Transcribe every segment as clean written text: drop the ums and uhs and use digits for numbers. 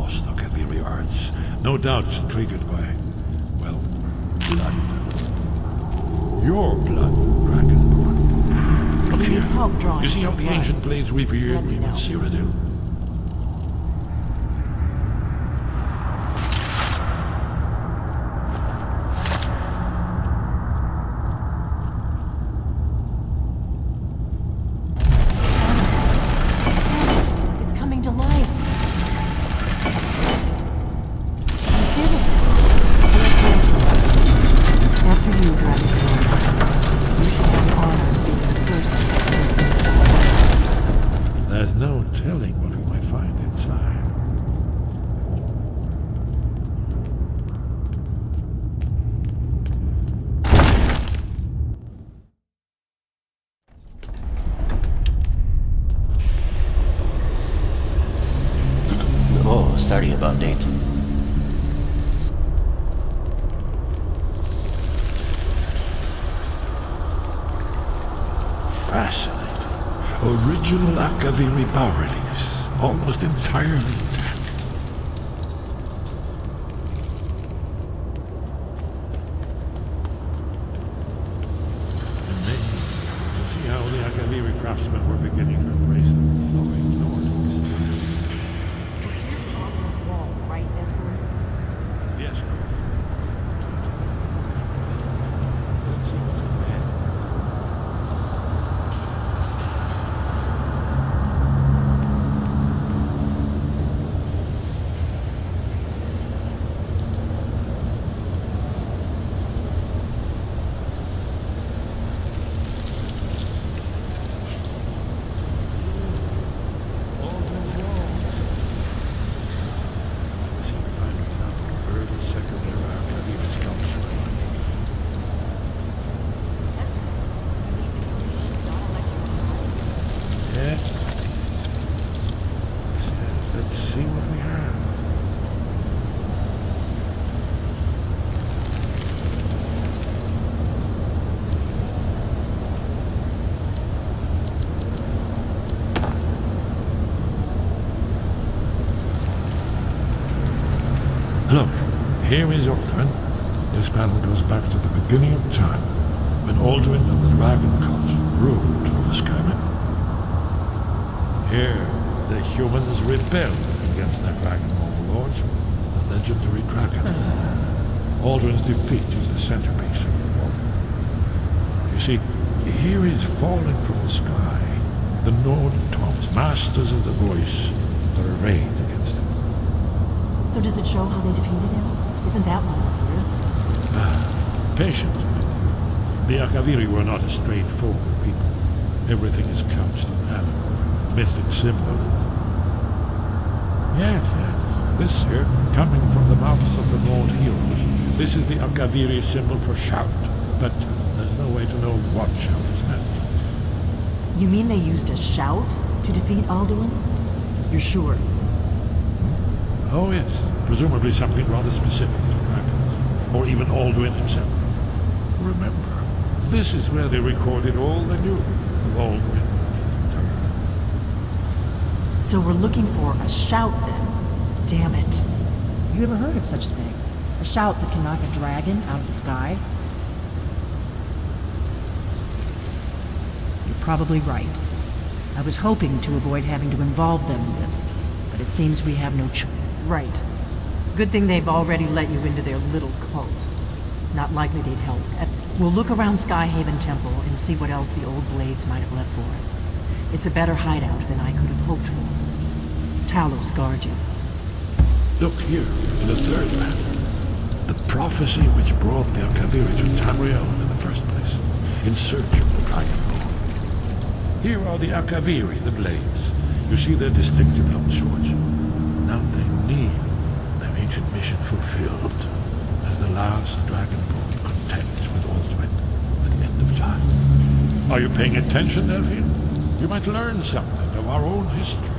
lost Akaviri arts, no doubt triggered by, well, blood. Your blood, Dragonborn. Look here. Help drawing You see how some the blood. ancient blades revered me with Cyrodiil? It's coming to life. You did it. Where's the entrance? After you, Dragonborn. You should have the honor of being the first to set foot inside. There's no telling what we might find inside. Oh, sorry about that. Fascinating. Original Akaviri bas-reliefs, almost entirely intact. Amazing. You can see how the Akaviri craftsmen were beginning to embrace the flowing Nordics. Wall, right, Esper? Yes. Let's see what's in there. Let's see what we have. Look, here is Alduin. This panel goes back to the beginning of time, when Alduin and the Dragon Cult ruled over Skyrim. Here, the humans rebelled against their dragon overlords, the legendary dragon. Alduin's defeat is the centerpiece of the war. You see, here is falling from the sky. The Nord-Toms, masters of the voice, are arrayed against him. So does it show how they defeated him? Isn't that one weird? Patience. The Akaviri were not a straightforward people. Everything is couched in animal, mythic symbolism. Yes. This here, coming from the mouths of the Nord heroes, this is the Akaviri symbol for shout, but there's no way to know what shout is meant. You mean they used a shout to defeat Alduin? You're sure? Oh yes, presumably something rather specific to dragons, or even Alduin himself. Remember, this is where they recorded all they knew of Alduin and his terror. So we're looking for a shout then. Damn it. You ever heard of such a thing? A shout that can knock a dragon out of the sky? You're probably right. I was hoping to avoid having to involve them in this, but it seems we have no choice. Right. Good thing they've already let you into their little cult. Not likely they'd help. We'll look around Skyhaven Temple and see what else the old blades might have left for us. It's a better hideout than I could have hoped for. Talos guard you. Look here, in the third map. The prophecy which brought the Akaviri to Tamriel in the first place, in search of the Dragonborn. Here are the Akaviri, the blades. You see their distinctive long swords. Now they need their ancient mission fulfilled, as the last Dragonborn contends with Alduin at the end of time. Are you paying attention, Delphine? You might learn something of our own history.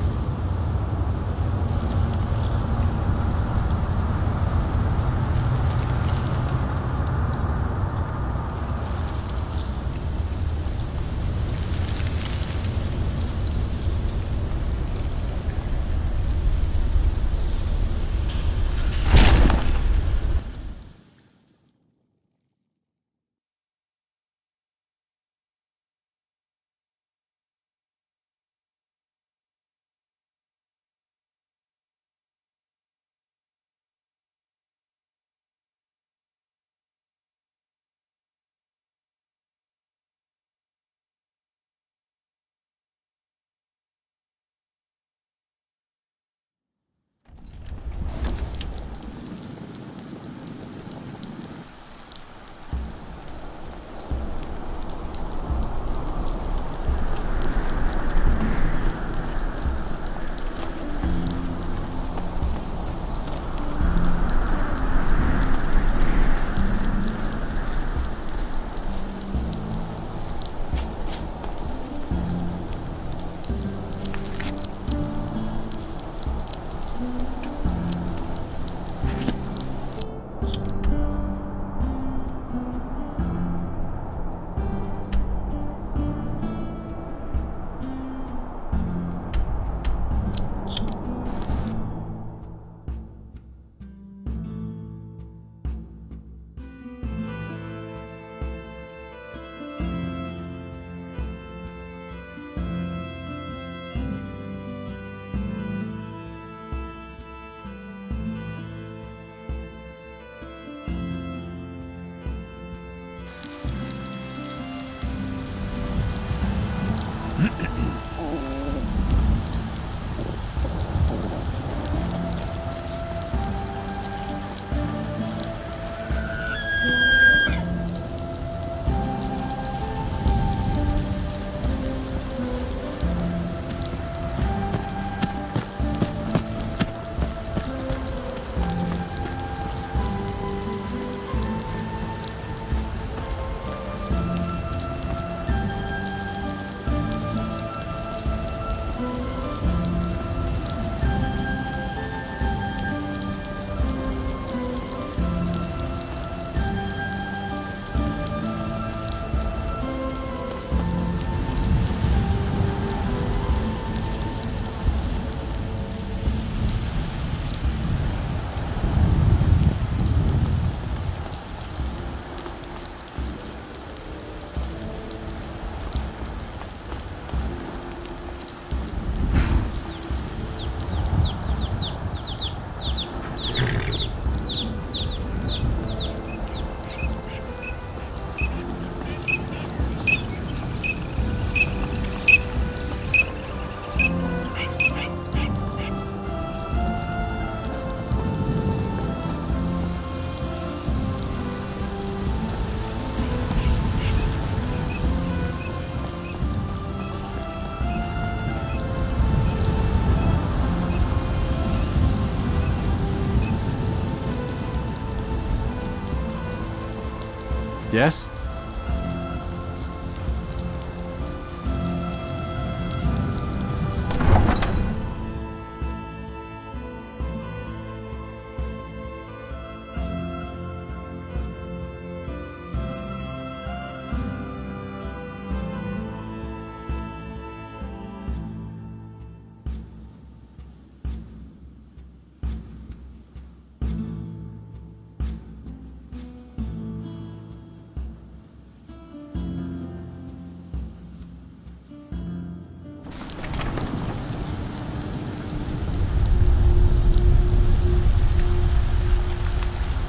Yes?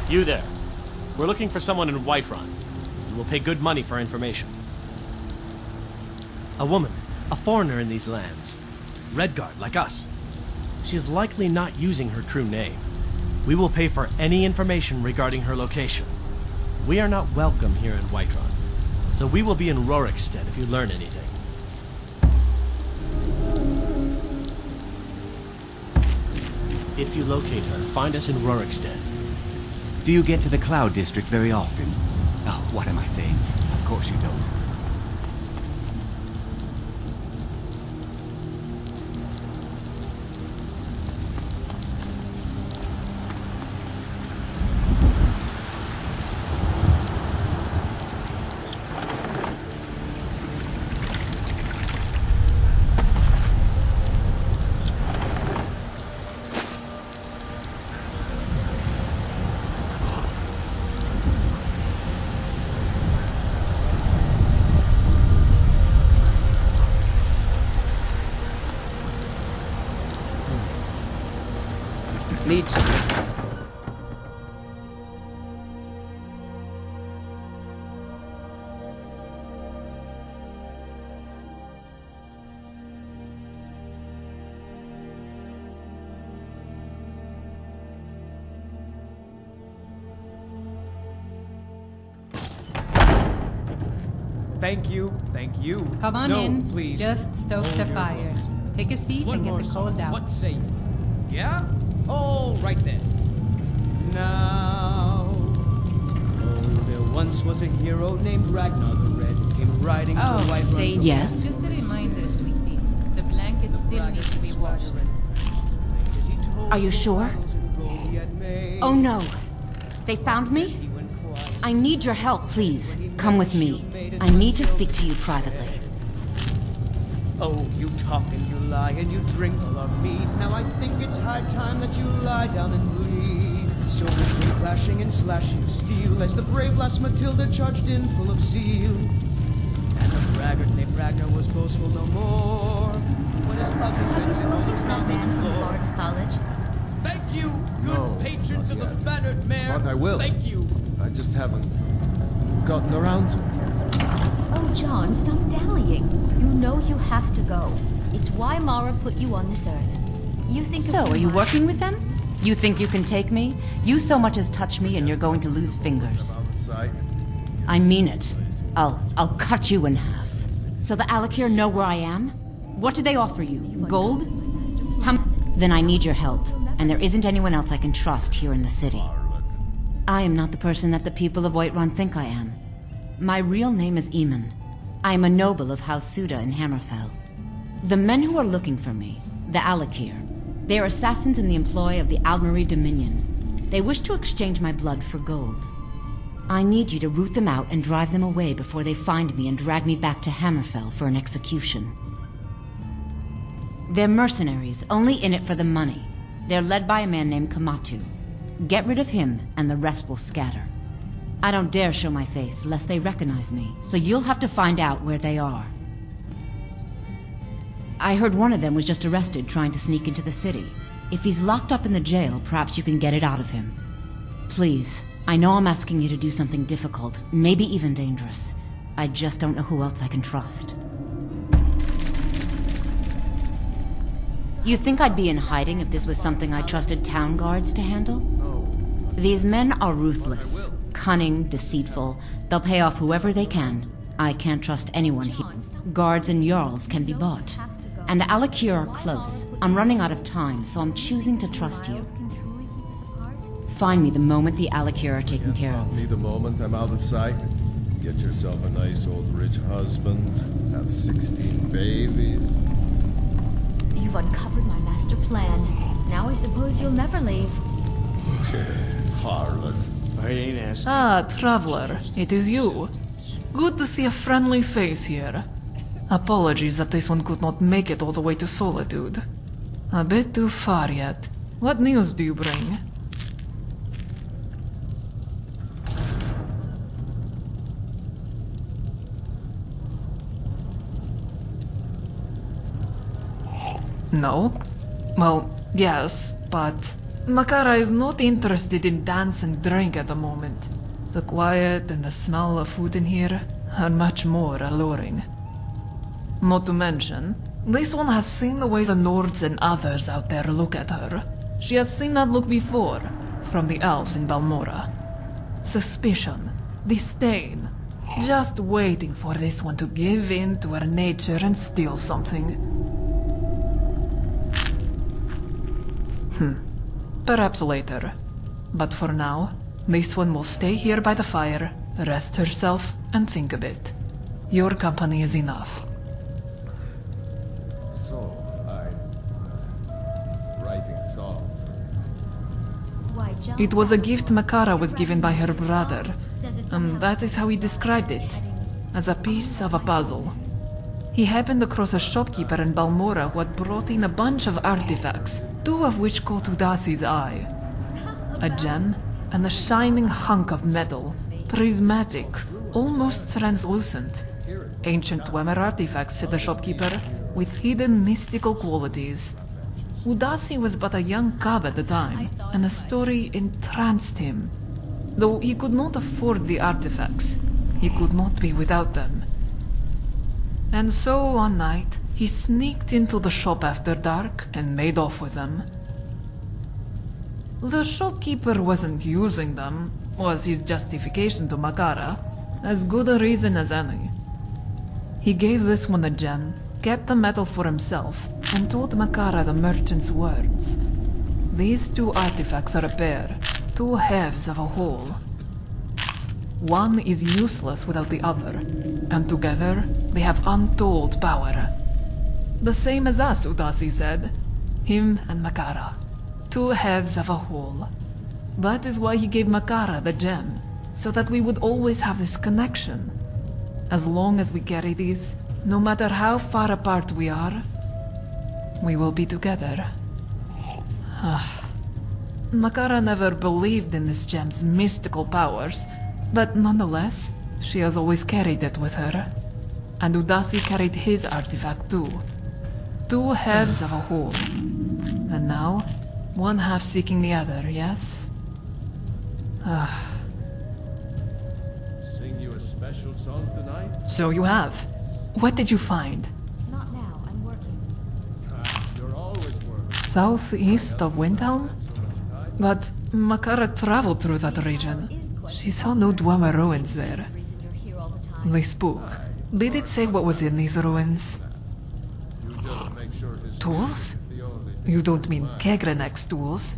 You there. We're looking for someone in Whiterun. And we'll pay good money for information. A woman. A foreigner in these lands. Redguard, like us. She is likely not using her true name. We will pay for any information regarding her location. We are not welcome here in Whiterun. So we will be in Rorikstead if you learn anything. If you locate her, find us in Rorikstead. Do you get to the Cloud District very often? Oh, what am I saying? Of course you don't. Need some. Thank you, thank you. Come on no, in. Please. Just stoke Hold the your fire. nose. Take a seat One and get more the song. cold out. What say you? Yeah? Oh, right then. Now. Oh, there once was a hero named Ragnar the Red who came riding to Oh, Whiterun say from yes. Just a reminder, sweetie. The blankets still need to be washed. Are you sure? Oh no. They found me? I need your help, please. Come with me. I need to speak to you privately. Oh, you talk and you lie and you drink all our mead. Now I think it's high time that you lie down and bleed. So we've been clashing and slashing of steel as the brave lass Matilda charged in full of zeal. And the braggart named Ragnar was boastful no more when his cousin Have you went spoken on to the that man from floor. Bard's College? Thank you, good No, patrons of not the yet. bannered mare. But I will. Thank you. I just haven't gotten around to it. Oh, John, stop dallying. You know you have to go. It's why Mara put you on this earth. You think So, of are you working with them? You think you can take me? You so much as touch me and you're going to lose fingers. Out of sight. I mean it. I'll cut you in half. So the Alakir know where I am? What do they offer you? Gold? Then I need your help. And there isn't anyone else I can trust here in the city. I am not the person that the people of Whiterun think I am. My real name is Eamon. I am a noble of House Suda in Hammerfell. The men who are looking for me, the Alakir, they are assassins in the employ of the Almeri Dominion. They wish to exchange my blood for gold. I need you to root them out and drive them away before they find me and drag me back to Hammerfell for an execution. They're mercenaries, only in it for the money. They're led by a man named Kamatu. Get rid of him, and the rest will scatter. I don't dare show my face, lest they recognize me, so you'll have to find out where they are. I heard one of them was just arrested trying to sneak into the city. If he's locked up in the jail, perhaps you can get it out of him. Please, I know I'm asking you to do something difficult, maybe even dangerous. I just don't know who else I can trust. You think I'd be in hiding if this was something I trusted town guards to handle? These men are ruthless, cunning, deceitful. They'll pay off whoever they can. I can't trust anyone here. Guards and Jarls can be bought. And the Alakir are close. I'm running out of time, so I'm choosing to trust you. Find me the moment the Alakir are taken care of. Me the moment I'm out of sight. Get yourself a nice old rich husband, have 16 babies. You've uncovered my master plan. Now I suppose you'll never leave. Harlot. I ain't asking. Ah, traveler, it is you. Good to see a friendly face here. Apologies that this one could not make it all the way to Solitude. A bit too far yet. What news do you bring? No? Well, yes, but Makara is not interested in dance and drink at the moment. The quiet and the smell of food in here are much more alluring. Not to mention, this one has seen the way the Nords and others out there look at her. She has seen that look before, from the elves in Balmora. Suspicion, disdain, just waiting for this one to give in to her nature and steal something. Perhaps later. But for now, this one will stay here by the fire, rest herself, and think a bit. Your company is enough. So, I'm writing song. Why, John? It was a gift Makara was given by her brother, Does it and somehow- that is how he described it, as a piece of a puzzle. He happened across a shopkeeper in Balmora who had brought in a bunch of artifacts, two of which caught Udasi's eye. A gem and a shining hunk of metal, prismatic, almost translucent. Ancient Dwemer artifacts, said the shopkeeper, with hidden mystical qualities. Udasi was but a young cub at the time, and the story entranced him. Though he could not afford the artifacts, he could not be without them. And so one night, he sneaked into the shop after dark and made off with them. The shopkeeper wasn't using them, was his justification to Makara, as good a reason as any. He gave this one a gem, kept the metal for himself, and told Makara the merchant's words. These two artifacts are a pair, two halves of a whole. One is useless without the other, and together they have untold power. The same as us, Udasi said. Him and Makara. Two halves of a whole. That is why he gave Makara the gem, so that we would always have this connection. As long as we carry these, no matter how far apart we are, we will be together. Makara never believed in this gem's mystical powers, but nonetheless, she has always carried it with her. And Udasi carried his artifact too. Two halves of a whole. And now, one half seeking the other, yes? Sing you a special song tonight? So you have. What did you find? Not now, I'm working. You're always working. Southeast of Windhelm? But Makara traveled through that region. She saw no Dwemer ruins there. Reason you're here all the time. They spoke. Did it say what was in these ruins? You just make sure his Tools? the only You don't mean Kegrenek's tools?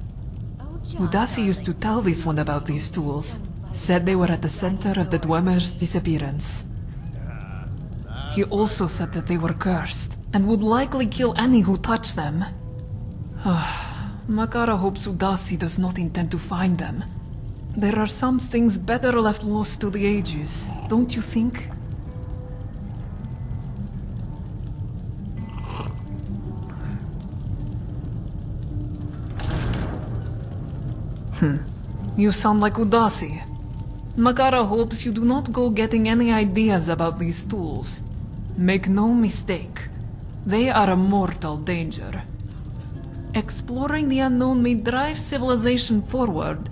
Oh, John, Udasi used to tell this one about these tools. Said they were at the center of the Dwemer's disappearance. He also said that they were cursed, and would likely kill any who touched them. Makara hopes Udasi does not intend to find them. There are some things better left lost to the ages, don't you think? You sound like Udasi. Makara hopes you do not go getting any ideas about these tools. Make no mistake, they are a mortal danger. Exploring the unknown may drive civilization forward,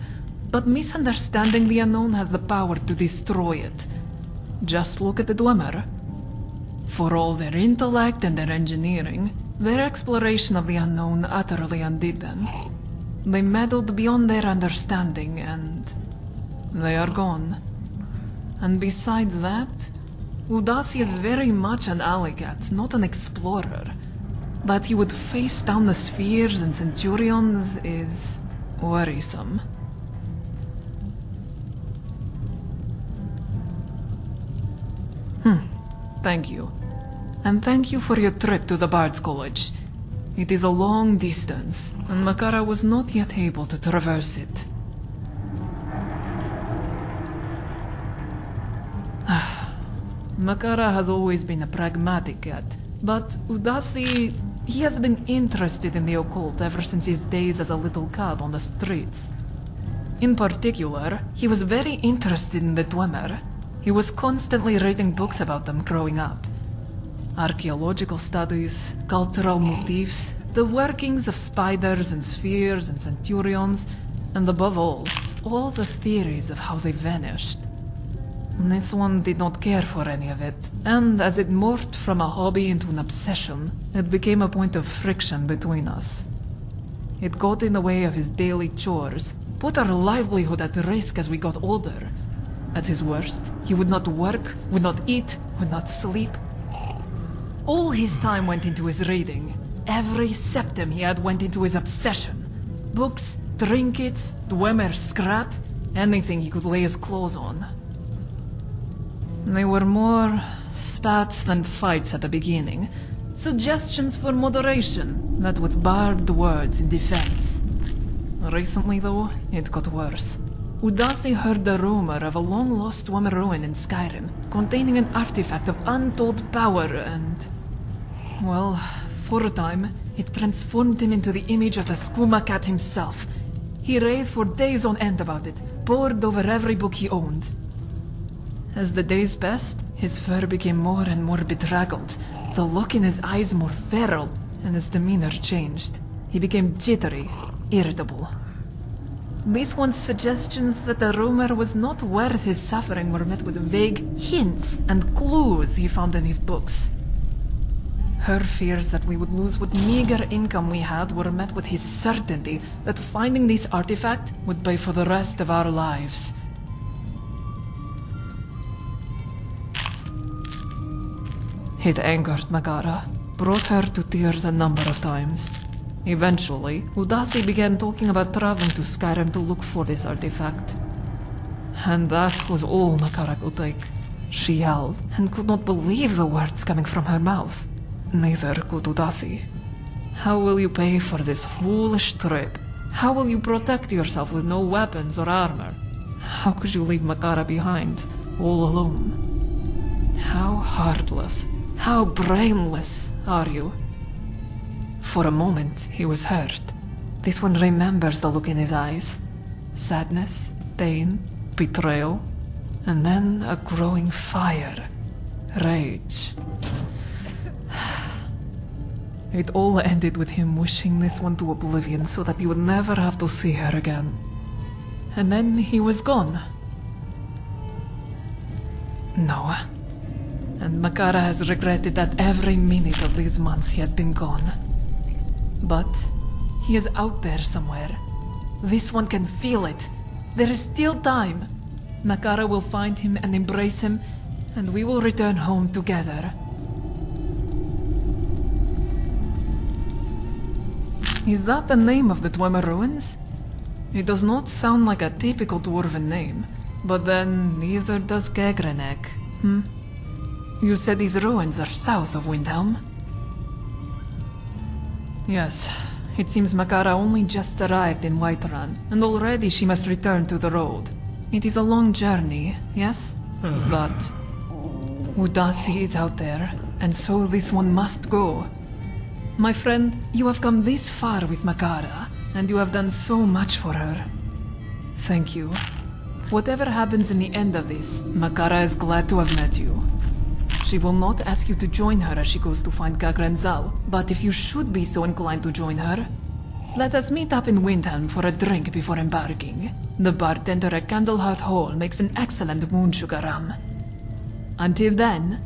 but misunderstanding the unknown has the power to destroy it. Just look at the Dwemer. For all their intellect and their engineering, their exploration of the unknown utterly undid them. They meddled beyond their understanding, and they are gone. And besides that, Udasi is very much an alley cat, not an explorer. That he would face down the spheres and centurions is worrisome. Thank you. And thank you for your trip to the Bard's College. It is a long distance, and Makara was not yet able to traverse it. Makara has always been a pragmatic cat, but Udasi, he has been interested in the occult ever since his days as a little cub on the streets. In particular, he was very interested in the Dwemer. He was constantly reading books about them growing up. Archaeological studies, cultural motifs, the workings of spiders and spheres and centurions, and above all the theories of how they vanished. This one did not care for any of it, and as it morphed from a hobby into an obsession, it became a point of friction between us. It got in the way of his daily chores, put our livelihood at risk as we got older. At his worst, he would not work, would not eat, would not sleep. All his time went into his reading. Every septum he had went into his obsession. Books, trinkets, Dwemer scrap, anything he could lay his claws on. They were more spats than fights at the beginning. Suggestions for moderation, met with barbed words in defense. Recently, though, it got worse. Udasi heard the rumor of a long-lost Dwemer ruin in Skyrim, containing an artifact of untold power and... well, for a time, it transformed him into the image of the Skooma cat himself. He raved for days on end about it, pored over every book he owned. As the days passed, his fur became more and more bedraggled, the look in his eyes more feral, and his demeanor changed. He became jittery, irritable. These one's suggestions that the rumor was not worth his suffering were met with vague hints and clues he found in his books. Her fears that we would lose what meager income we had were met with his certainty that finding this artifact would pay for the rest of our lives. It angered Makara, brought her to tears a number of times. Eventually, Udasi began talking about traveling to Skyrim to look for this artifact. And that was all Makara could take. She yelled and could not believe the words coming from her mouth. Neither could Udasi. How will you pay for this foolish trip? How will you protect yourself with no weapons or armor? How could you leave Makara behind, all alone? How heartless, how brainless are you? For a moment, he was hurt. This one remembers the look in his eyes. Sadness, pain, betrayal, and then a growing fire. Rage. It all ended with him wishing this one to oblivion so that he would never have to see her again. And then he was gone. No. And Makara has regretted that every minute of these months he has been gone. But he is out there somewhere. This one can feel it. There is still time. Makara will find him and embrace him, and we will return home together. Is that the name of the Dwemer ruins? It does not sound like a typical dwarven name, but then neither does Gegrenek. You said these ruins are south of Windhelm? Yes, it seems Makara only just arrived in Whiterun, and already she must return to the road. It is a long journey, yes? But Udasi is out there, and so this one must go. My friend, you have come this far with Makara, and you have done so much for her. Thank you. Whatever happens in the end of this, Makara is glad to have met you. She will not ask you to join her as she goes to find Gagrenzal, but if you should be so inclined to join her, let us meet up in Windhelm for a drink before embarking. The bartender at Candlehearth Hall makes an excellent moon sugar rum. Until then...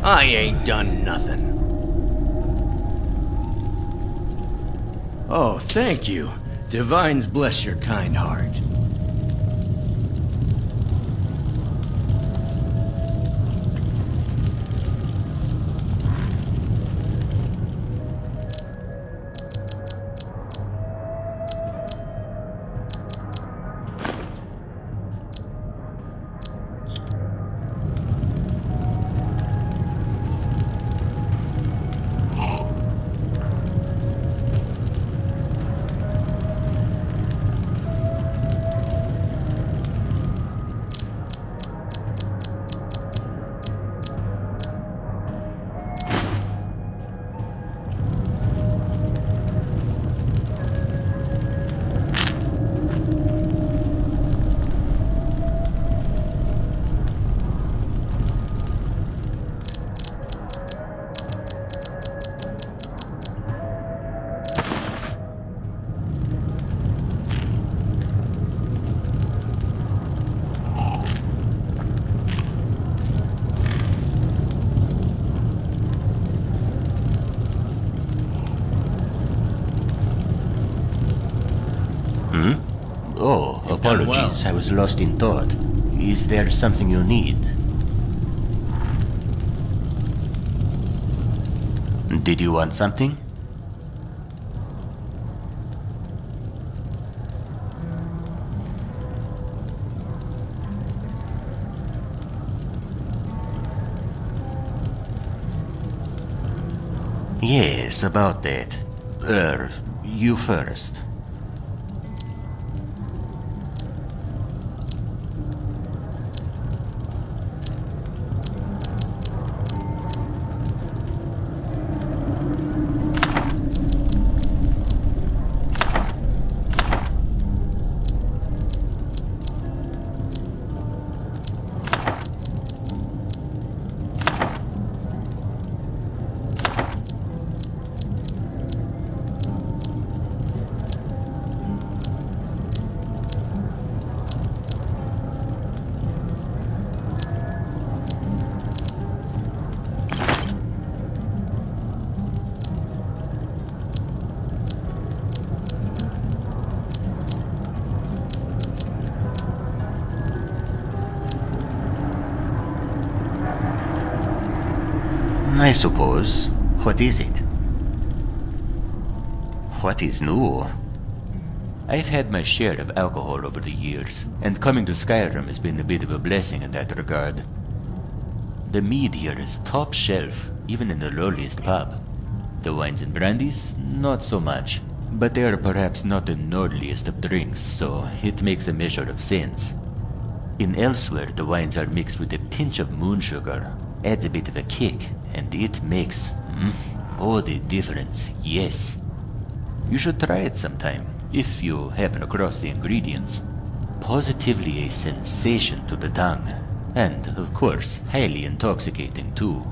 I ain't done nothing. Oh, thank you. Divines bless your kind heart. Oh, apologies. I was lost in thought. Is there something you need? Did you want something? Yes, about that. You first. I suppose. What is it? What is new? I've had my share of alcohol over the years, and coming to Skyrim has been a bit of a blessing in that regard. The mead here is top shelf, even in the lowliest pub. The wines and brandies, not so much, but they are perhaps not the nobliest of drinks, so it makes a measure of sense. In elsewhere, the wines are mixed with a pinch of moon sugar, adds a bit of a kick, and it makes all the difference, yes. You should try it sometime, if you happen across the ingredients. Positively a sensation to the tongue, and, of course, highly intoxicating too.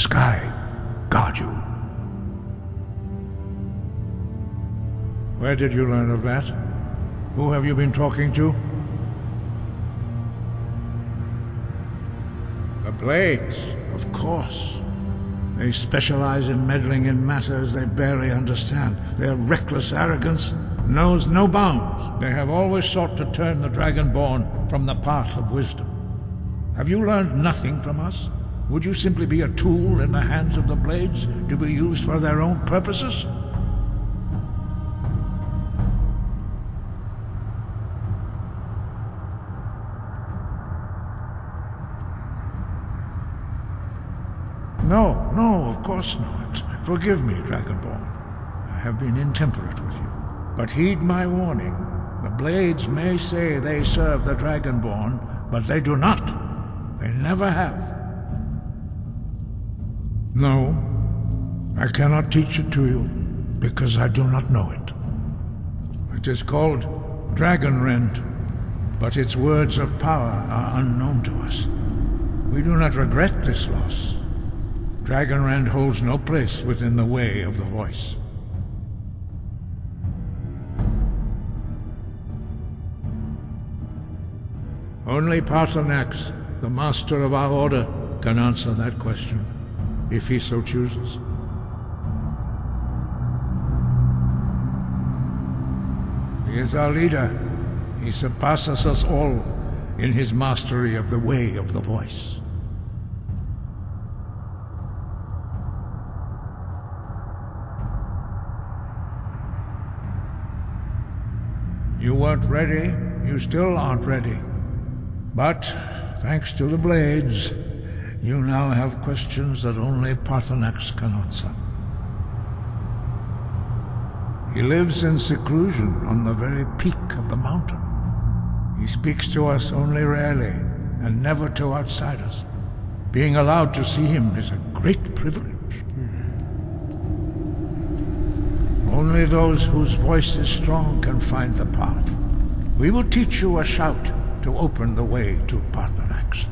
sky guard you. Where did you learn of that? Who have you been talking to? The Blades, of course. They specialize in meddling in matters they barely understand. Their reckless arrogance knows no bounds. They have always sought to turn the Dragonborn from the path of wisdom. Have you learned nothing from us? Would you simply be a tool in the hands of the Blades to be used for their own purposes? No, of course not. Forgive me, Dragonborn. I have been intemperate with you. But heed my warning. The Blades may say they serve the Dragonborn, but they do not. They never have. No, I cannot teach it to you, because I do not know it. It is called Dragonrend, but its words of power are unknown to us. We do not regret this loss. Dragonrend holds no place within the way of the voice. Only Paarthurnax, the master of our order, can answer that question, if he so chooses. He is our leader. He surpasses us all in his mastery of the way of the voice. You weren't ready. You still aren't ready. But, thanks to the Blades, you now have questions that only Paarthurnax can answer. He lives in seclusion on the very peak of the mountain. He speaks to us only rarely, and never to outsiders. Being allowed to see him is a great privilege. Only those whose voice is strong can find the path. We will teach you a shout to open the way to Paarthurnax.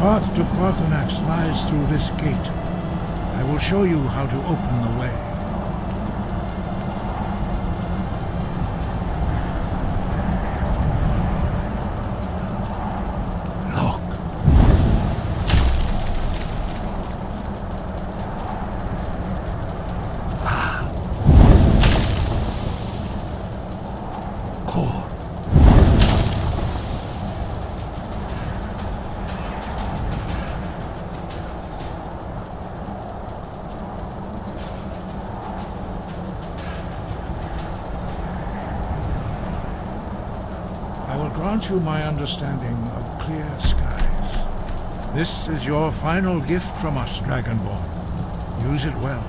path to Parthenax lies through this gate. I will show you how to open the way. Look. Core. I will grant you my understanding of clear skies. This is your final gift from us, Dragonborn. Use it well.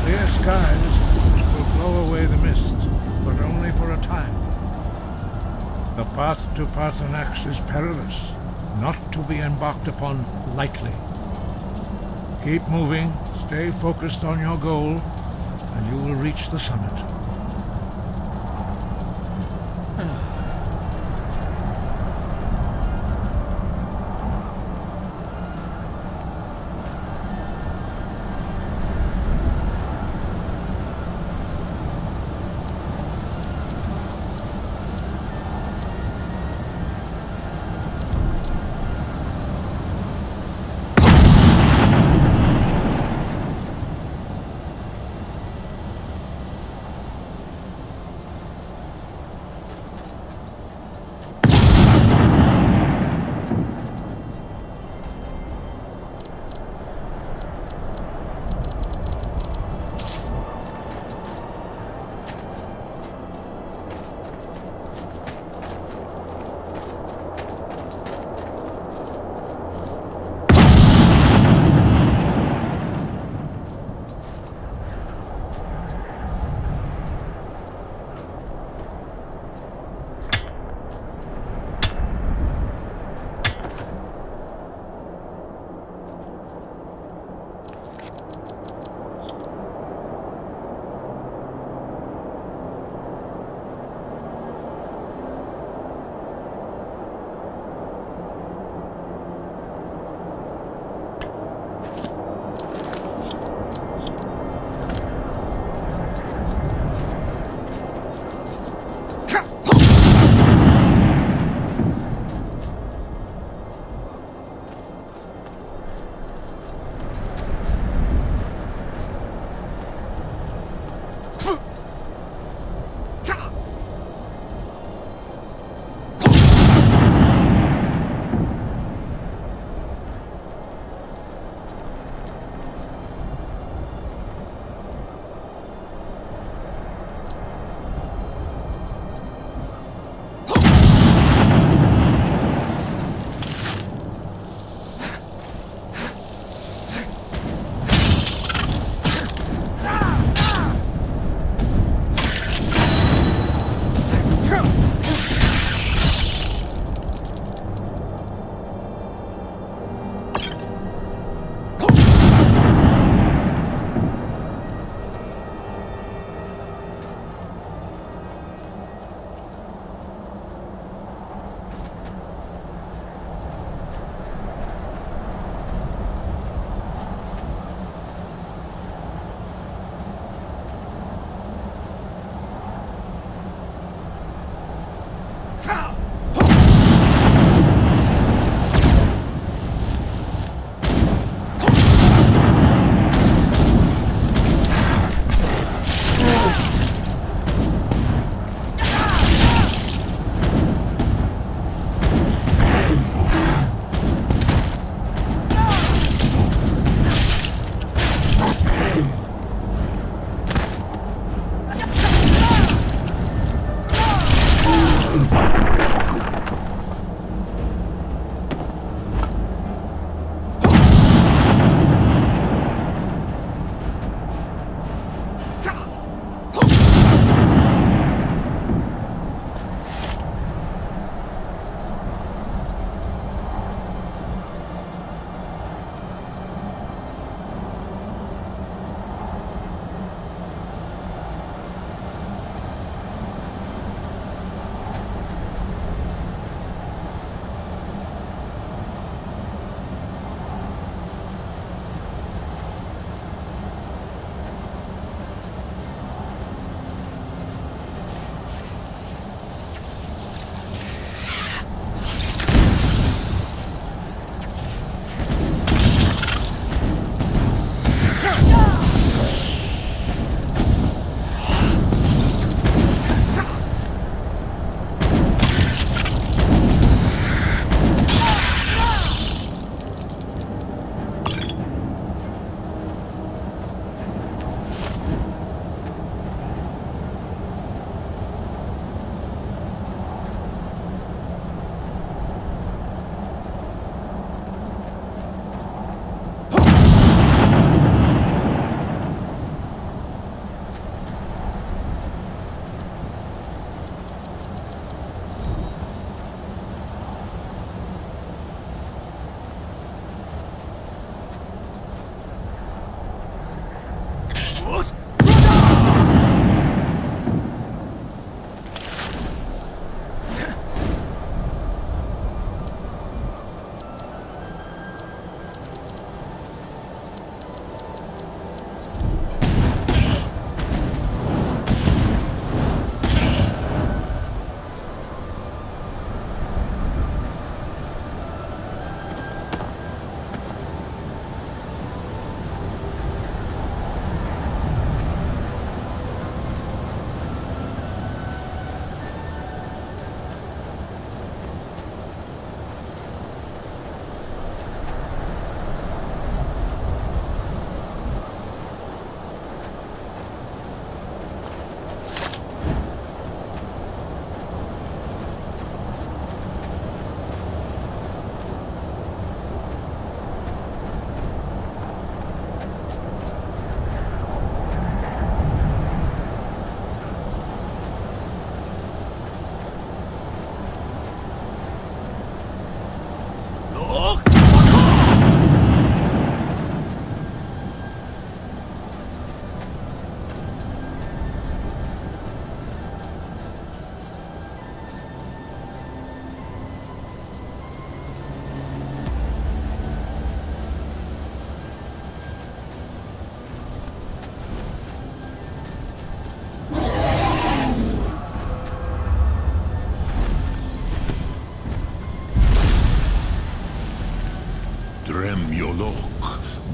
Clear skies will blow away the mist, but only for a time. The path to Parthenax is perilous, not to be embarked upon lightly. Keep moving, stay focused on your goal, and you will reach the summit.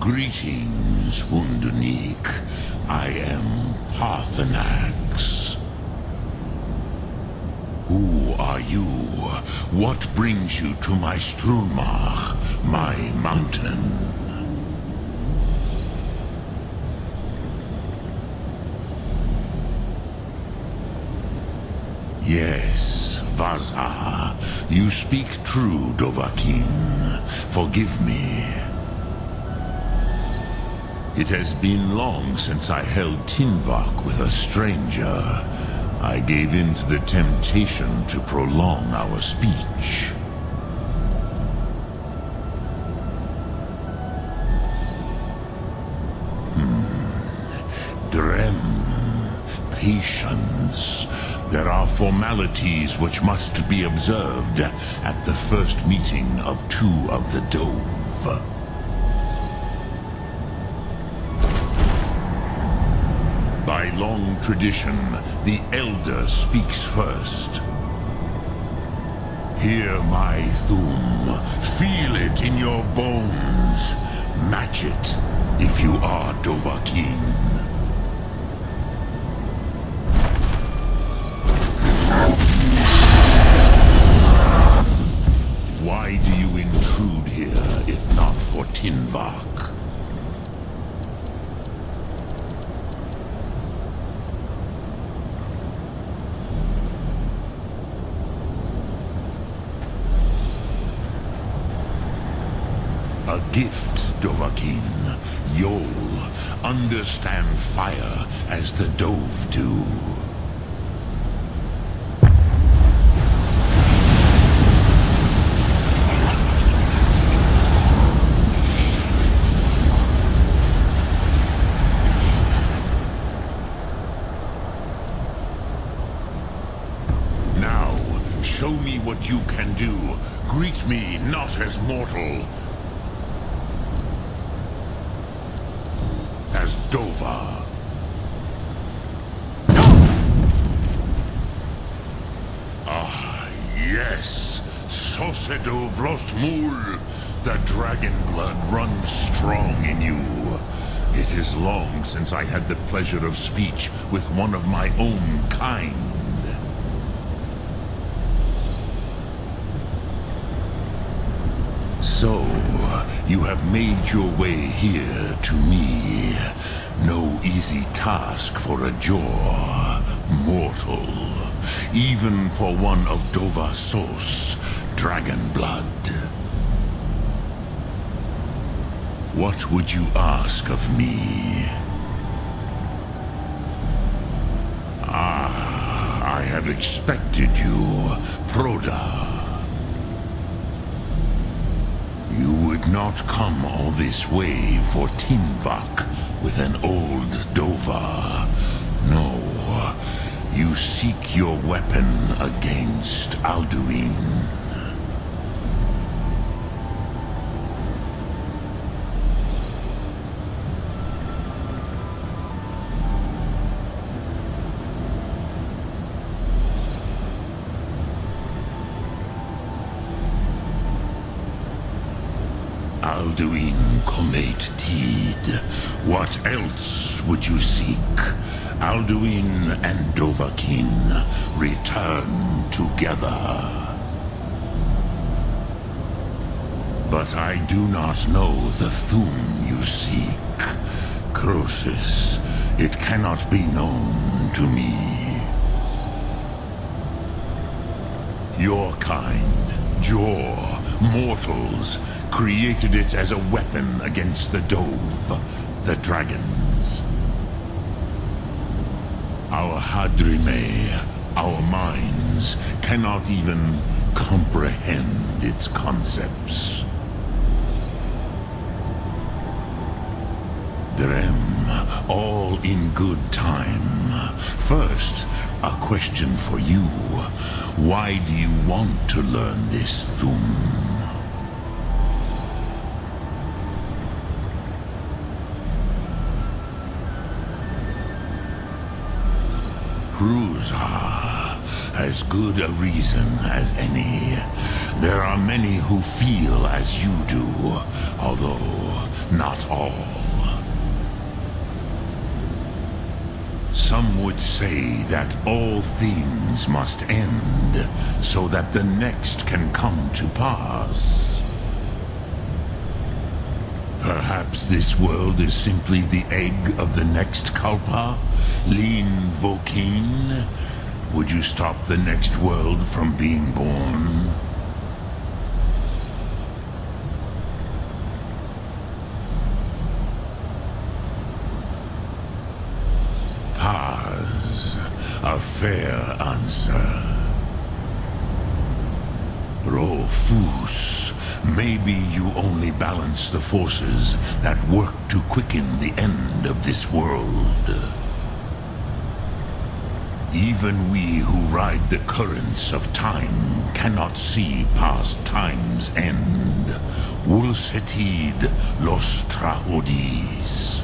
Greetings, Wundunik. I am Parthenax. Who are you? What brings you to my Strunmach, my mountain? Yes, Vaza. You speak true, Dovahkiin. Forgive me. It has been long since I held Tinvak with a stranger. I gave in to the temptation to prolong our speech. Drem. Patience. There are formalities which must be observed at the first meeting of two of the Dove. By long tradition, the Elder speaks first. Hear my Thum. Feel it in your bones. Match it if you are Dovahkiin. Why do you intrude here, if not for Tinvak? A gift, Dovahkiin. You'll understand fire as the Dove do. Now, show me what you can do. Greet me not as mortal, as Dova. Ah, yes. Sosedo Vrostmul. The dragon blood runs strong in you. It is long since I had the pleasure of speech with one of my own kind. So, you have made your way here to me. No easy task for a Jor, mortal. Even for one of Dovasos, dragon blood. What would you ask of me? Ah, I had expected you, Proda. You would not come all this way for Tinvak with an old Dova. No, you seek your weapon against Alduin. Alduin Comet Tid. What else would you seek? Alduin and Dovahkiin return together. But I do not know the Thum you seek. Croesus, it cannot be known to me. Your kind, Jor, mortals, created it as a weapon against the Dove, the dragons. Our Hadrime, our minds, cannot even comprehend its concepts. Drem, all in good time. First, a question for you. Why do you want to learn this Thum? Cruzha, as good a reason as any. There are many who feel as you do, although not all. Some would say that all things must end so that the next can come to pass. Perhaps this world is simply the egg of the next Kalpa, Lin Vokin. Would you stop the next world from being born? Paz, a fair answer. Rofus, maybe you only balance the forces that work to quicken the end of this world. Even we who ride the currents of time cannot see past time's end. Wulsetid los trahodis.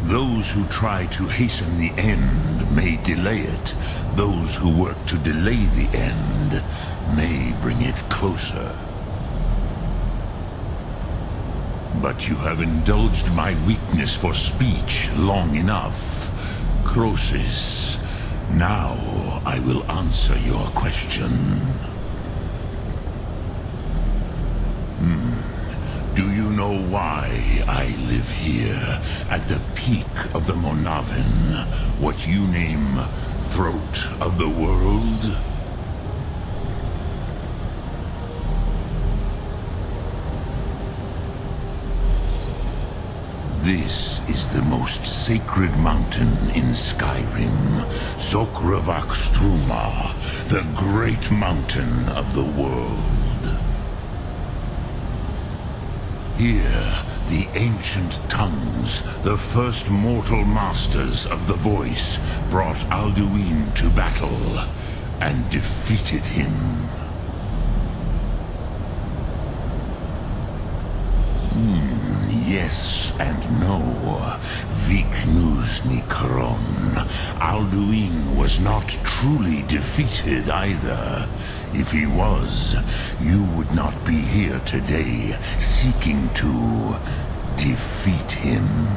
Those who try to hasten the end may delay it. Those who work to delay the end may bring it closer. But you have indulged my weakness for speech long enough. Croesus, now I will answer your question. Do you know why I live here, at the peak of the Monavin, what you name throat of the world? This is the most sacred mountain in Skyrim, Sokravak Struma, the great mountain of the world. Here, the ancient tongues, the first mortal masters of the voice, brought Alduin to battle and defeated him. Yes and no. Viknusni Karon. Alduin was not truly defeated either. If he was, you would not be here today seeking to defeat him.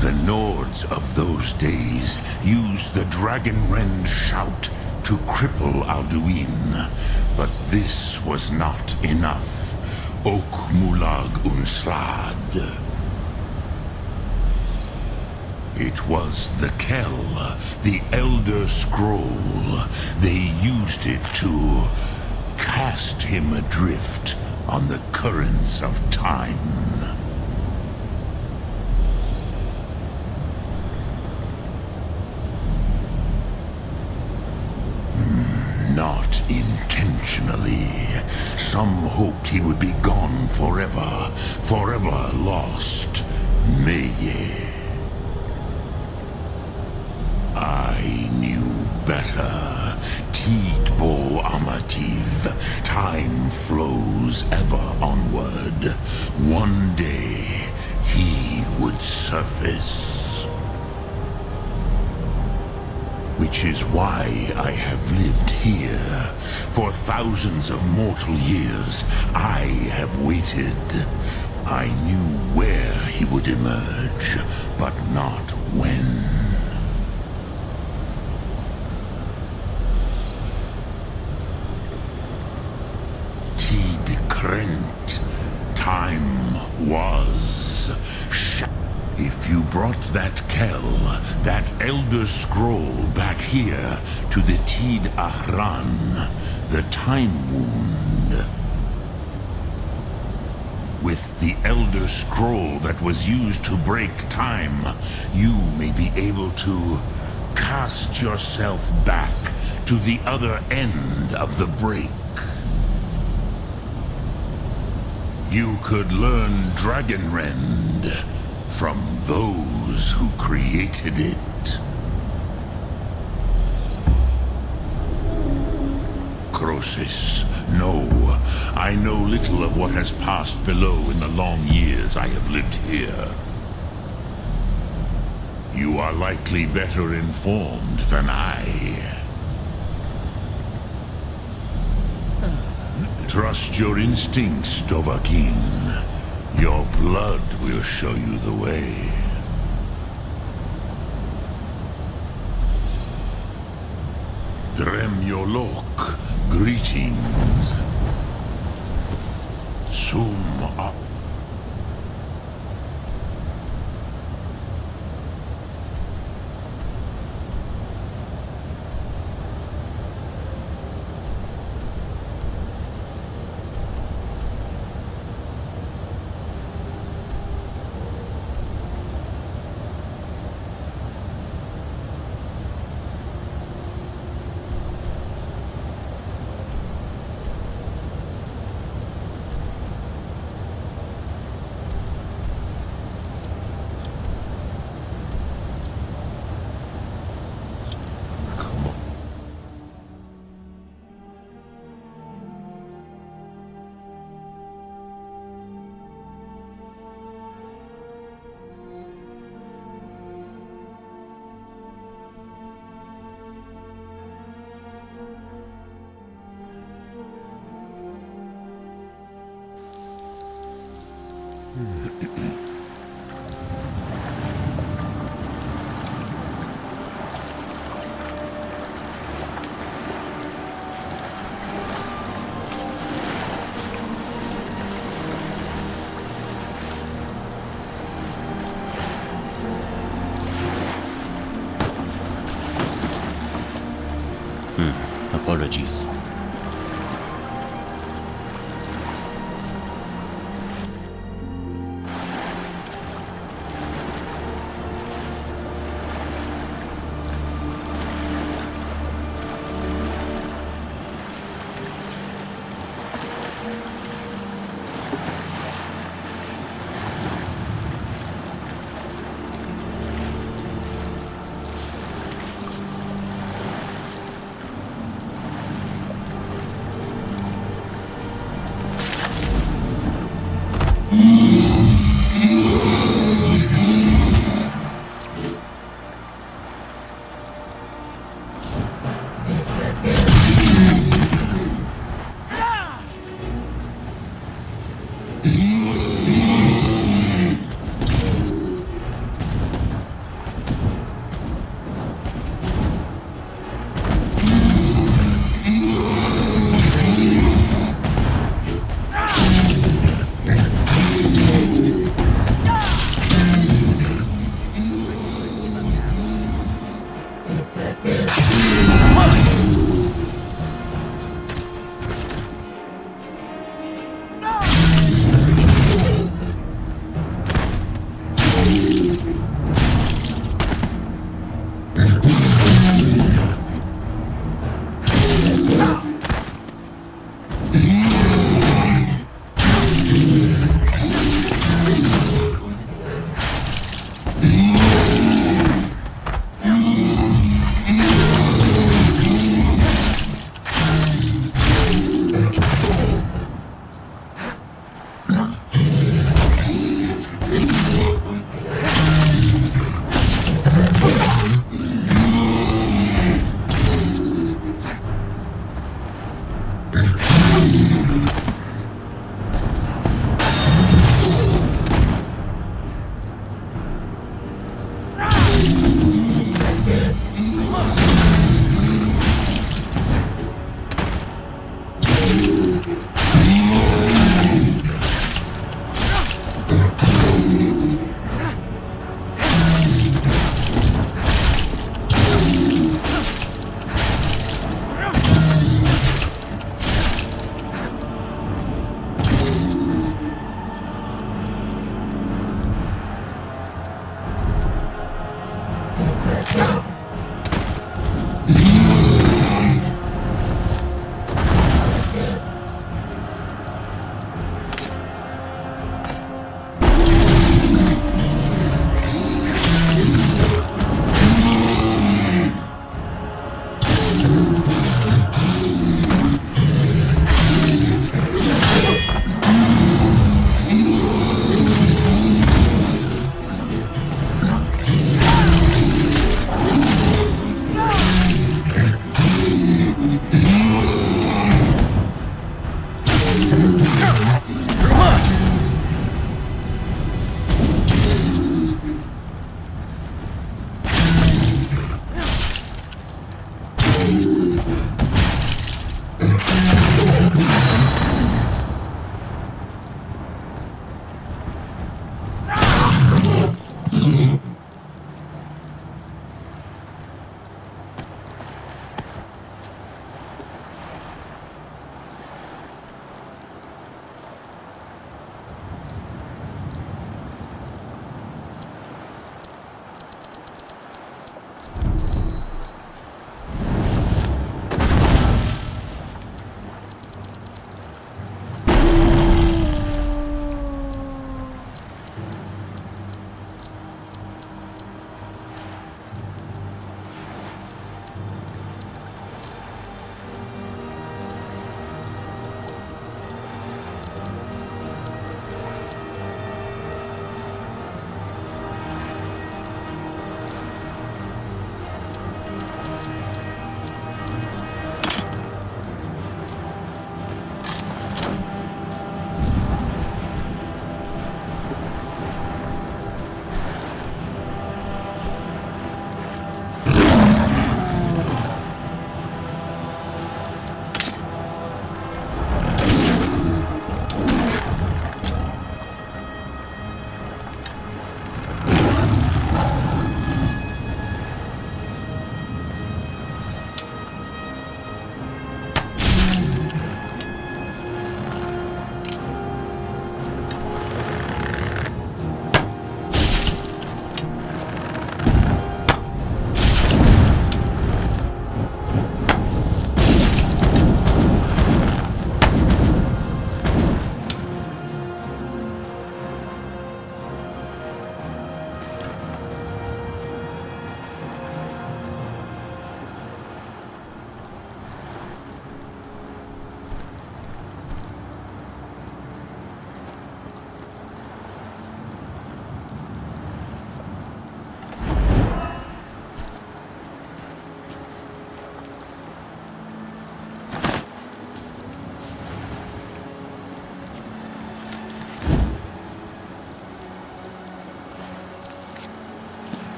The Nords of those days used the Dragonrend shout to cripple Alduin, but this was not enough. Ok Mulag Unslad. It was the Kell, the Elder Scroll. They used it to cast him adrift on the currents of time. Not intentionally. Some hoped he would be gone forever, forever lost. Meye. I knew better. Tidbo Amativ. Time flows ever onward. One day, he would surface. Which is why I have lived here. For thousands of mortal years, I have waited. I knew where he would emerge, but not when. Tid Krent. Time was. If you brought that Kell, that Elder Scroll back here to the Tid Ahran, the Time Wound. With the Elder Scroll that was used to break time, you may be able to cast yourself back to the other end of the break. You could learn Dragonrend from those who created it. Croesus, no. I know little of what has passed below in the long years I have lived here. You are likely better informed than I. Trust your instincts, Dovahkiin. Your blood will show you the way. Dremyolok, greetings. Sum up. Apologies.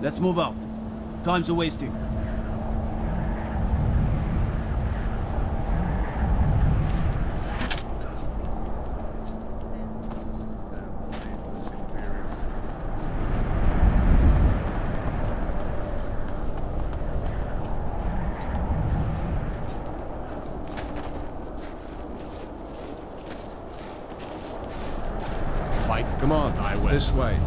Let's move out. Time's a wasting. Fight. Come on, I will. This way.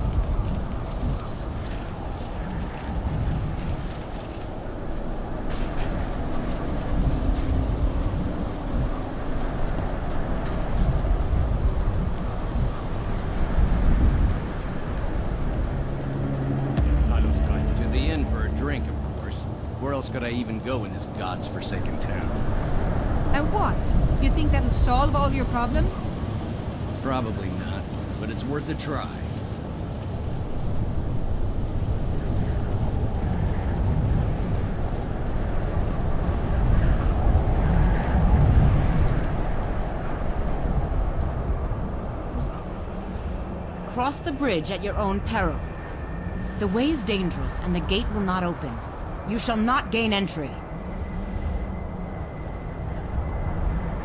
To the inn for a drink, of course. Where else could I even go in this god's forsaken town? And what? You think that'll solve all your problems? Probably not, but it's worth a try. Cross the bridge at your own peril. The way is dangerous, and the gate will not open. You shall not gain entry.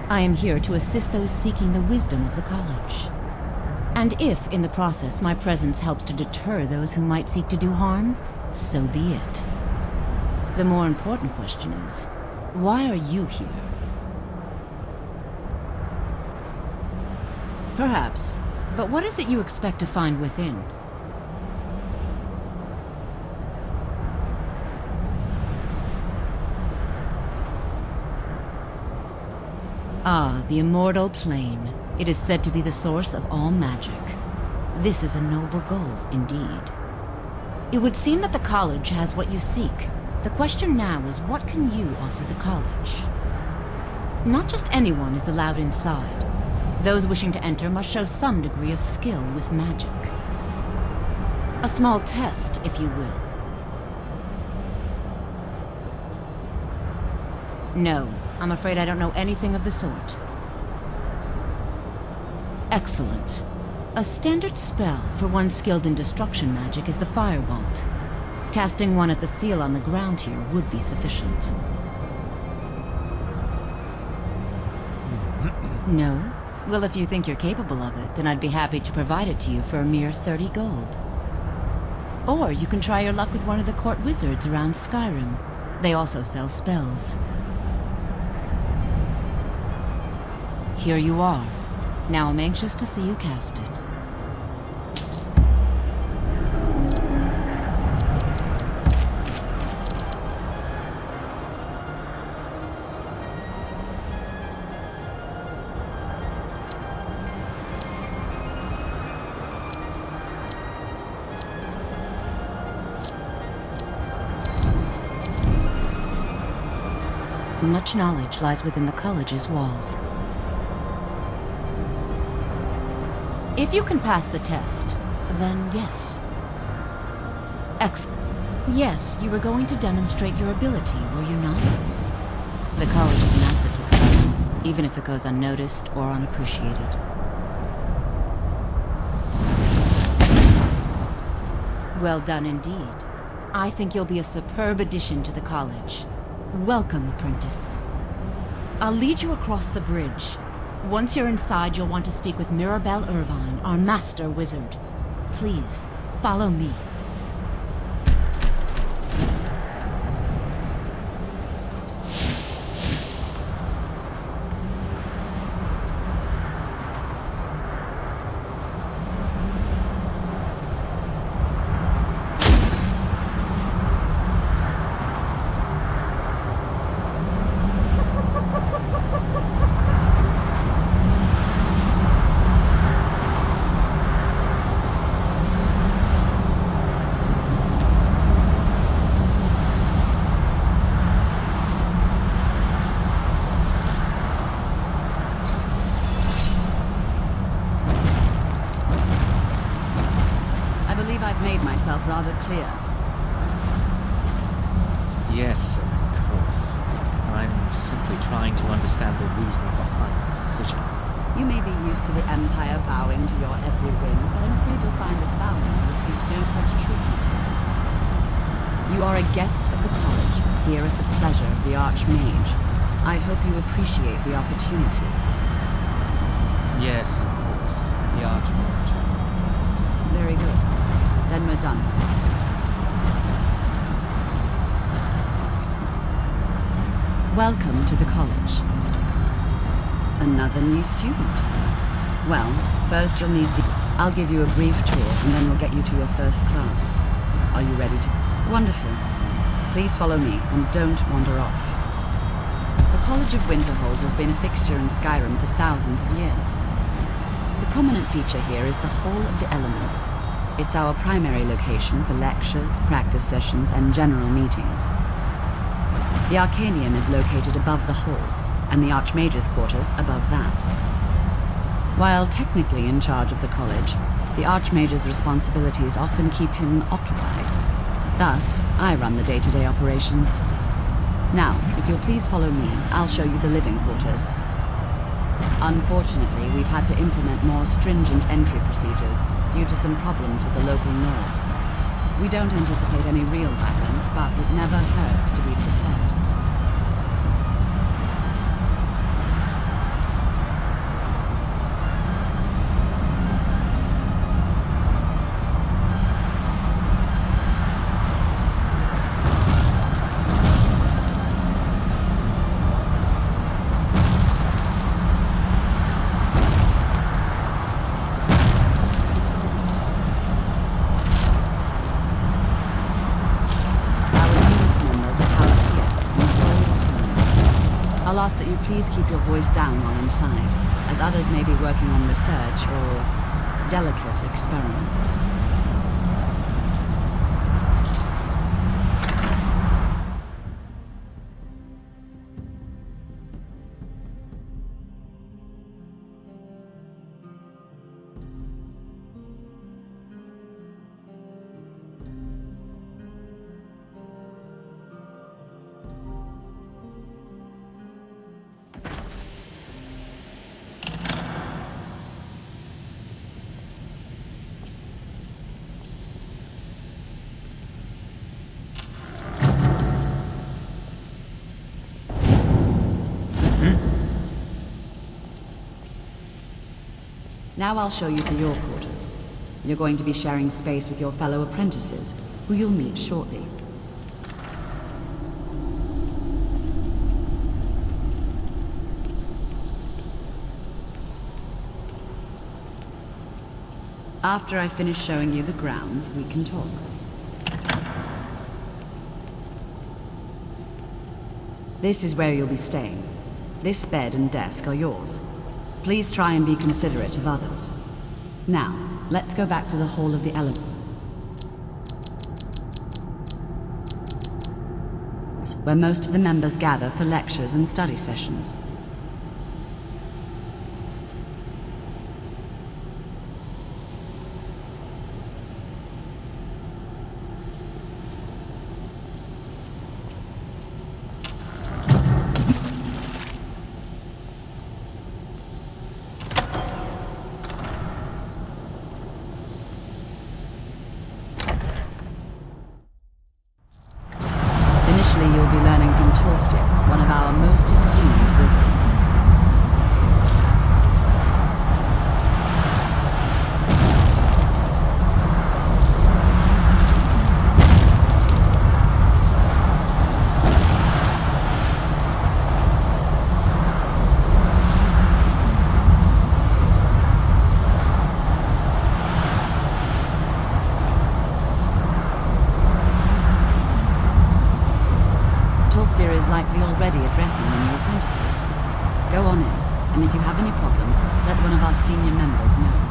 I am here to assist those seeking the wisdom of the college. And if, in the process, my presence helps to deter those who might seek to do harm, so be it. The more important question is, why are you here? Perhaps, but what is it you expect to find within? Ah, the immortal plane. It is said to be the source of all magic. This is a noble goal, indeed. It would seem that the college has what you seek. The question now is, what can you offer the college? Not just anyone is allowed inside. Those wishing to enter must show some degree of skill with magic. A small test, if you will. No, I'm afraid I don't know anything of the sort. Excellent. A standard spell for one skilled in destruction magic is the Firebolt. Casting one at the seal on the ground here would be sufficient. No? Well, if you think you're capable of it, then I'd be happy to provide it to you for a mere 30 gold. Or you can try your luck with one of the court wizards around Skyrim. They also sell spells. Here you are. Now I'm anxious to see you cast it. Much knowledge lies within the college's walls. If you can pass the test, then yes. Excellent. Yes, you were going to demonstrate your ability, were you not? The college is an asset to Skyrim, even if it goes unnoticed or unappreciated. Well done indeed. I think you'll be a superb addition to the college. Welcome, apprentice. I'll lead you across the bridge. Once you're inside, you'll want to speak with Mirabelle Irvine, our master wizard. Please, follow me. Rather clear. Yes, of course. I'm simply trying to understand the reasoning behind the decision. You may be used to the Empire bowing to your every whim, but I'm afraid you'll find that bowing will receive no such treatment. You are a guest of the college, here at the pleasure of the Archmage. I hope you appreciate the opportunity. Yes, of course. The Archmage has plans. Very good. Then we're done. Welcome to the college. Another new student. Well, first you'll need the... I'll give you a brief tour, and then we'll get you to your first class. Are you ready to... Wonderful. Please follow me, and don't wander off. The College of Winterhold has been a fixture in Skyrim for thousands of years. The prominent feature here is the Hall of the Elements. It's our primary location for lectures, practice sessions, and general meetings. The Arcanium is located above the hall, and the Archmage's quarters above that. While technically in charge of the college, the Archmage's responsibilities often keep him occupied. Thus, I run the day-to-day operations. Now, if you'll please follow me, I'll show you the living quarters. Unfortunately, we've had to implement more stringent entry procedures due to some problems with the local Nords. We don't anticipate any real violence, but it never hurts to be prepared. I'll ask that you please keep your voice down while inside, as others may be working on research or delicate experiments. Now I'll show you to your quarters. You're going to be sharing space with your fellow apprentices, who you'll meet shortly. After I finish showing you the grounds, we can talk. This is where you'll be staying. This bed and desk are yours. Please try and be considerate of others. Now, let's go back to the Hall of the Elements, where most of the members gather for lectures and study sessions. Initially, you'll be learning from Tolfdir, one of our most esteemed wizards. Tolfdir is likely already addressing the new apprentices. Go on in, and if you have any problems, let one of our senior members know.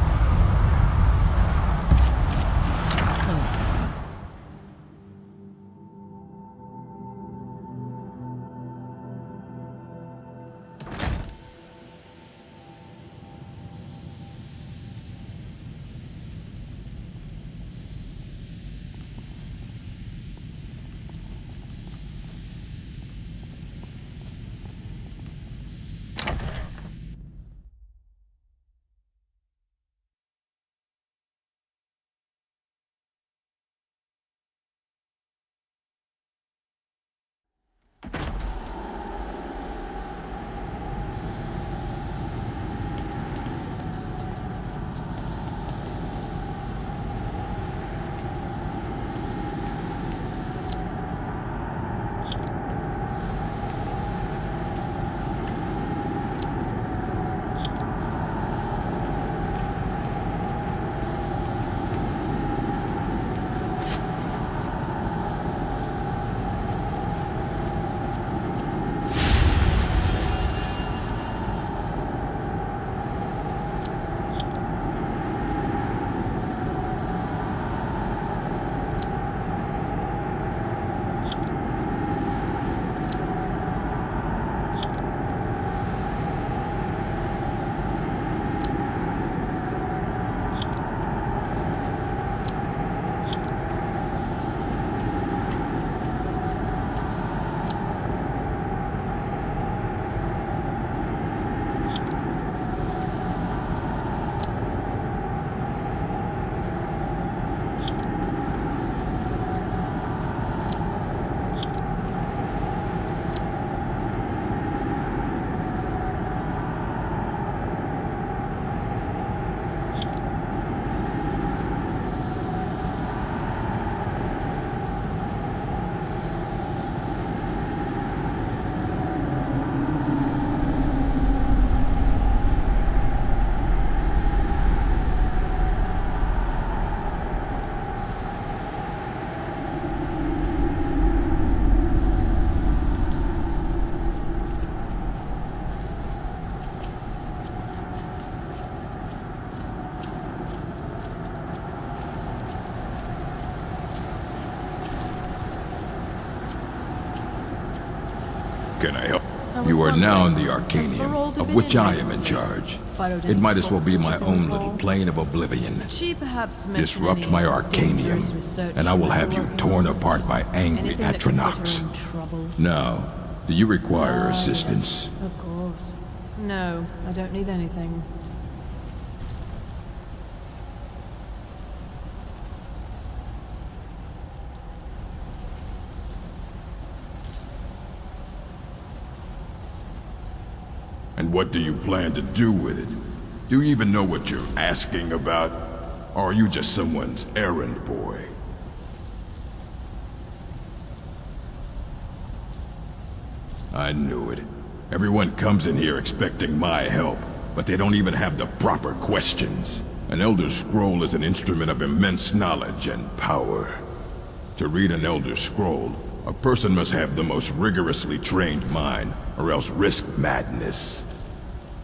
can I help? You are now in the Arcanium, of which I am in charge. It might as well be my own little plane of oblivion. Disrupt my Arcanium, and I will have you torn apart by angry Atronachs. Now, do you require assistance? Of course. No, I don't need anything. And what do you plan to do with it? Do you even know what you're asking about? Or are you just someone's errand boy? I knew it. Everyone comes in here expecting my help, but they don't even have the proper questions. An Elder Scroll is an instrument of immense knowledge and power. To read an Elder Scroll, a person must have the most rigorously trained mind, or else risk madness.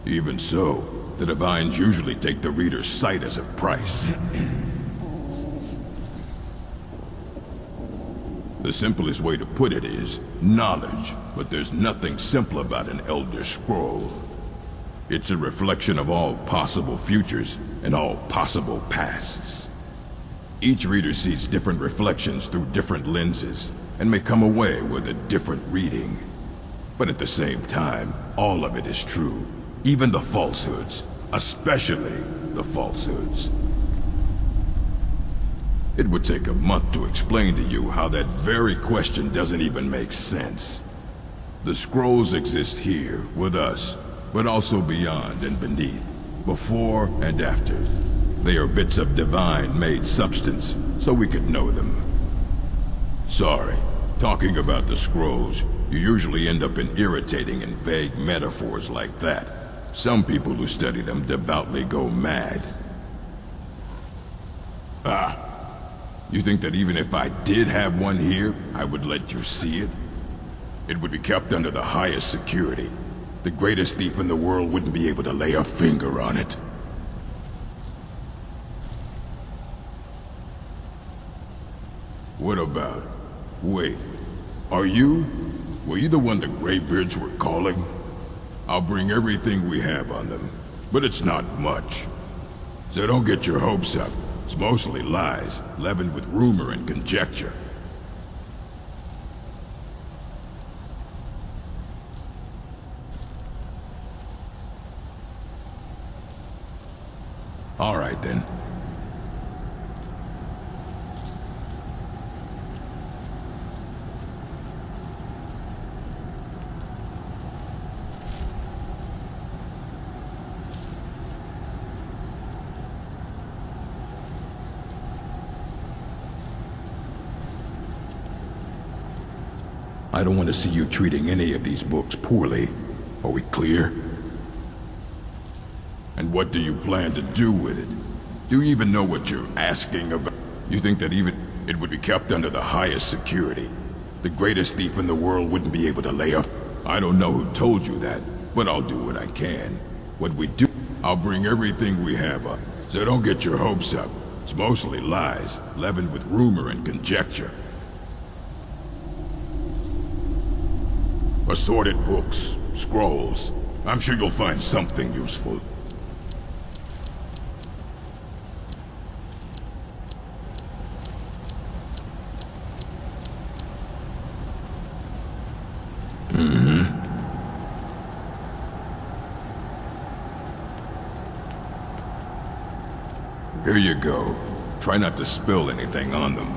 Even so, the Divines usually take the reader's sight as a price. The simplest way to put it is knowledge, but there's nothing simple about an Elder Scroll. It's a reflection of all possible futures and all possible pasts. Each reader sees different reflections through different lenses, and may come away with a different reading. But at the same time, all of it is true. Even the falsehoods, especially the falsehoods. It would take a month to explain to you how that very question doesn't even make sense. The scrolls exist here, with us, but also beyond and beneath, before and after. They are bits of divine-made substance, so we could know them. Sorry, talking about the scrolls, you usually end up in irritating and vague metaphors like that. Some people who study them devoutly go mad. Ah, you think that even if I did have one here, I would let you see it? It would be kept under the highest security. The greatest thief in the world wouldn't be able to lay a finger on it. What about? Wait, were you the one the Greybeards were calling? I'll bring everything we have on them, but it's not much. So don't get your hopes up. It's mostly lies, leavened with rumor and conjecture. All right then. I don't want to see you treating any of these books poorly. Are we clear? And what do you plan to do with it? Do you even know what you're asking about? You think that even it would be kept under the highest security? The greatest thief in the world wouldn't be able to lay off. I don't know who told you that, but I'll do what I can. What we do, I'll bring everything we have up. So don't get your hopes up. It's mostly lies, leavened with rumor and conjecture. Assorted books, scrolls. I'm sure you'll find something useful. Here you go. Try not to spill anything on them.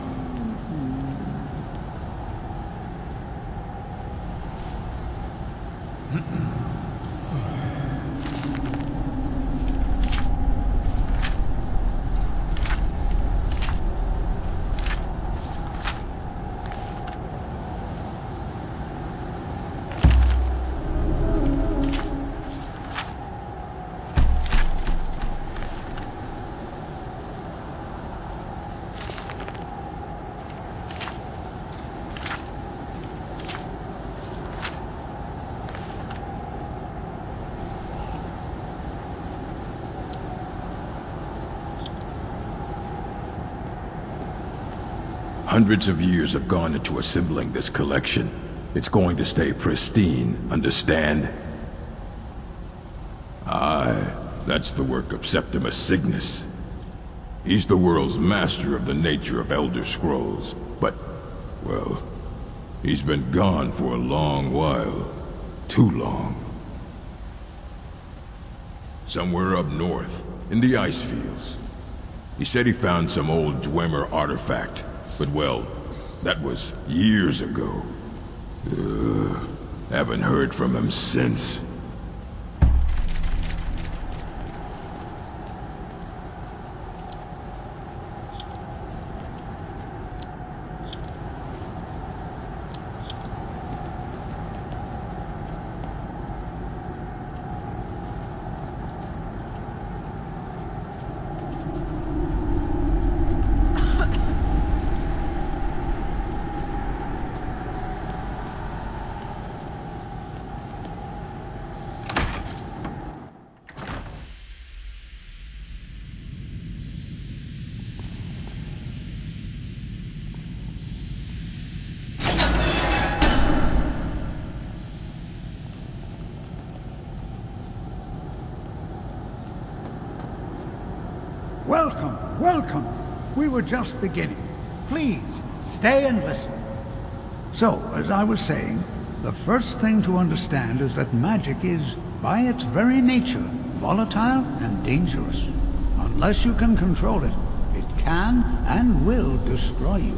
Hundreds of years have gone into assembling this collection. It's going to stay pristine, understand? Aye, that's the work of Septimus Cygnus. He's the world's master of the nature of Elder Scrolls, but, well, he's been gone for a long while. Too long. Somewhere up north, in the ice fields. He said he found some old Dwemer artifact, but well, that was years ago. Haven't heard from him since. Welcome, welcome. We were just beginning. Please, stay and listen. So, as I was saying, the first thing to understand is that magic is, by its very nature, volatile and dangerous. Unless you can control it, it can and will destroy you.